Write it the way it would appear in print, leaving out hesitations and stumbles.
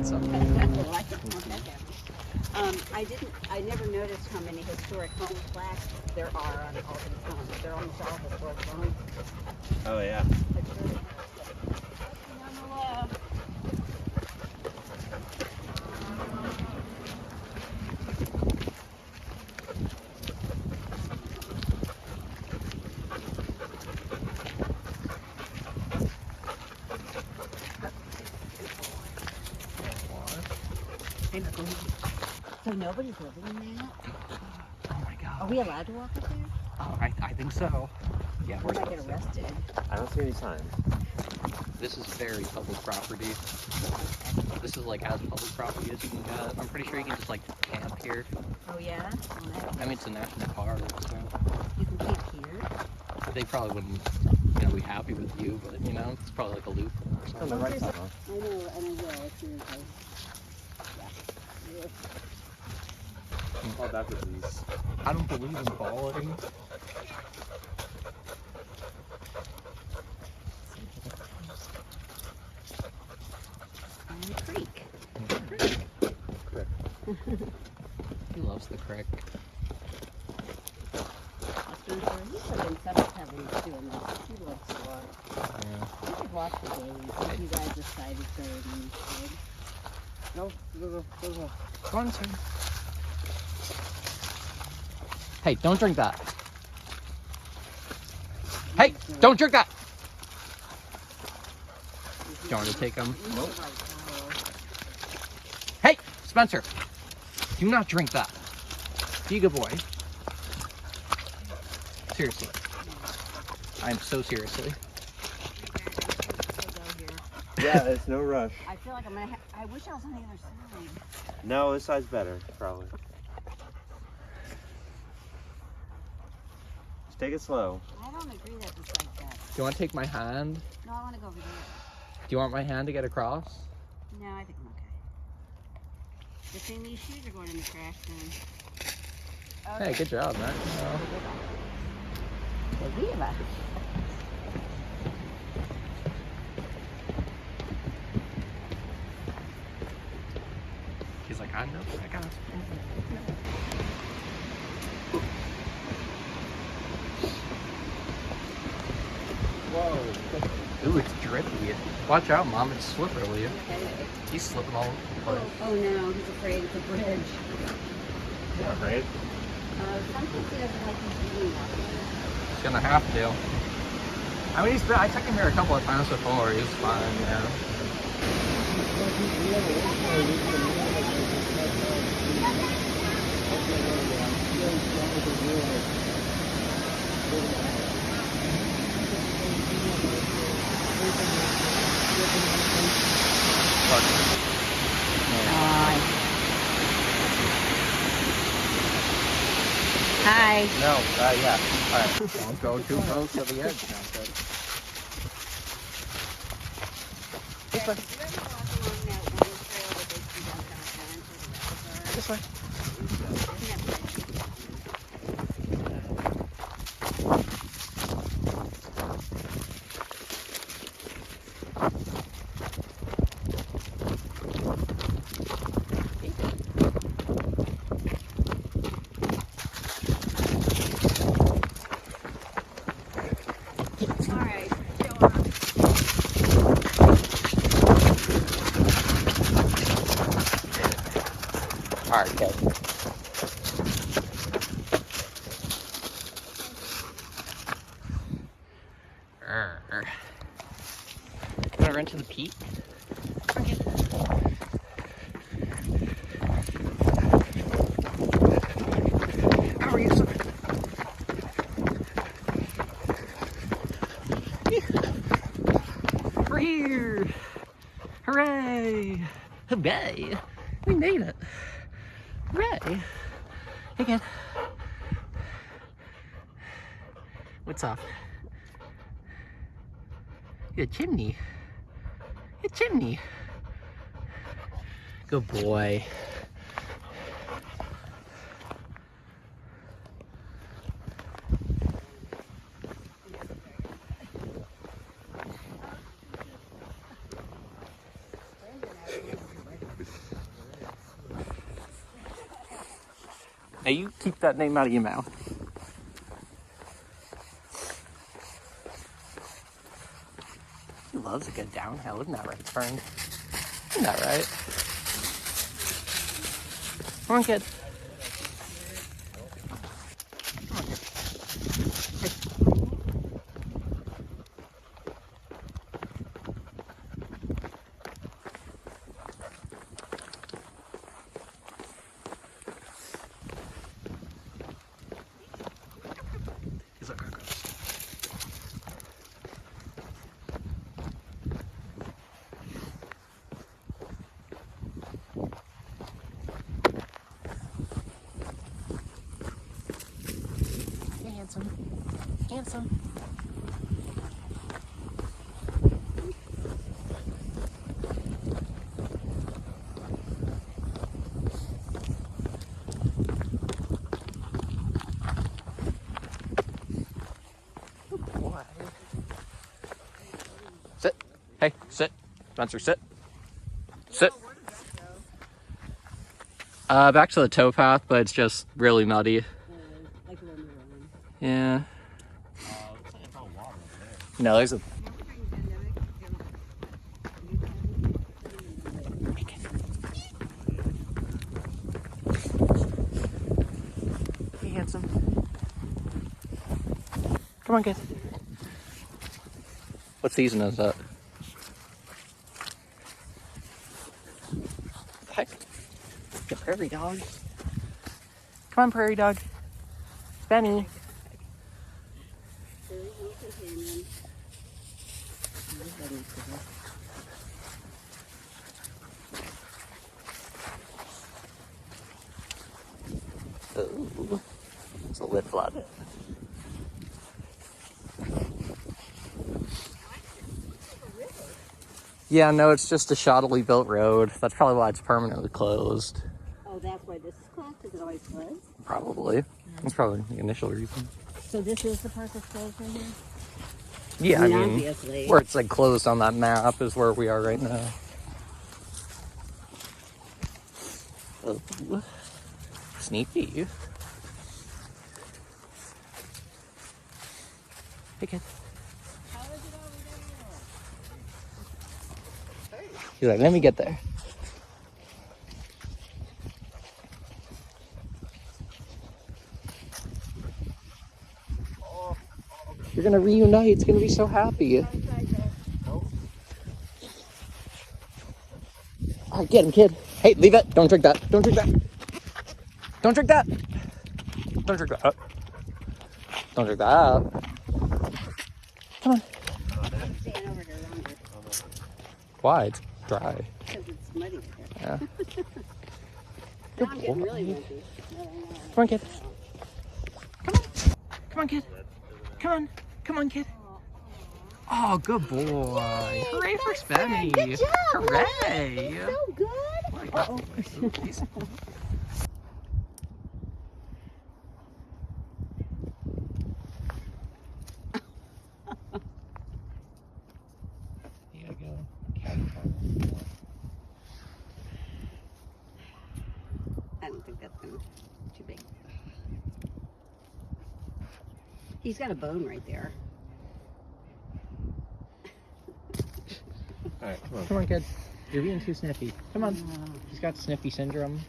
something. Well, I think not that happy. I never noticed how many historic home plaques there are on all these homes. They're almost all historic homes. Oh yeah. It's really nice. On the left. Hey, Nicole. So nobody's living in that? Oh my Are god. we allowed to walk up there? Oh, I think so. Yeah, We we're might get supposed to. arrested. I don't see any signs. This is very public property. This is like as public property as you can get. I'm pretty sure you can just like camp here. Oh yeah? I mean, it's a national park, so You can camp here? they probably wouldn't, be happy with you, but it's probably like a loop or On something. the right side. I know, and I will as soon as I. Yeah. Oh, that's what these. I don't believe in quality. On the creek. He loves the crick. He's been several times doing this. He loves to walk. Yeah. You could watch the game. If you guys decided to instead. No, go. Go on, sir. Hey, don't drink that. Hey, don't drink that. Do you want to take him? Nope. Hey, Spencer, do not drink that. Be a good boy. Seriously. I'm so seriously. Yeah, it's no rush. I feel like I'm gonna. I wish I was on the other side. No, this side's better, probably. Just take it slow. I don't agree that it's like that. Do you want to take my hand? No, I want to go over there. Do you want my hand to get across? No, I think I'm okay. Good thing these shoes are going in the trash can. Hey, good job, man. Viva. He's like, I know, I got it. Whoa. Ooh, it's drippy. Watch out, Mom, it's slippery. He's slipping all over the place. Oh no, he's afraid it's a bridge. You're afraid? Sometimes he doesn't like these eating He's gonna have to. I mean, I took him here a couple of times before. He was fine, Hi. No, yeah. All right. Don't go too close to the edge now, kid. This way. Alright, All right, kid. Wanna run to the peak? Okay. How are you, sir? We're here! Hooray! Hooray! We made it! Hooray! Hey, kid. What's up? You a chimney. You a chimney. Good boy. Now you keep that name out of your mouth. He loves a good downhill, isn't that right, Fern? Isn't that right? Come on, kid. Come on, kid. He's like, hey, handsome. Handsome. Boy. Sit. Hey, sit. Spencer, sit. Sit. Back to the towpath, but it's just really muddy. Like a little run. Yeah. Looks like it's all water over there. No, there's a. Hey, handsome. Come on, kid. What season is that? Heck. The prairie dog. Come on, prairie dog. Benny. Ooh. It's a lid flood. Yeah, no, it's just a shoddily built road. That's probably why it's permanently closed. Oh, that's why this is closed, because it always floods? Probably. That's probably the initial reason. So this is the part that's closed right here? Yeah, I mean, obviously. where it's like closed on that map is where we are right now. Oh, sneaky. Hey, kid. He's like, let me get there. You're gonna reunite. It's gonna be so happy. All right, get him, kid. Hey, leave it. Don't drink that. Don't drink that. Don't drink that. Don't drink that. Don't drink that. Come on. Staying over here longer Why? It's dry. because it's muddy there. Yeah. Now I'm getting really wimpy. Come on, kid. Come on. Come on, kid. Come on. Come on, kid. Oh, good boy. Hooray for Spenny. Good job. Hooray. So good. Uh-oh. Here you go. I don't think that's gonna be too big. He's got a bone right there. Alright, come on. Come on, kid. You're being too sniffy. Come on. He's got sniffy syndrome.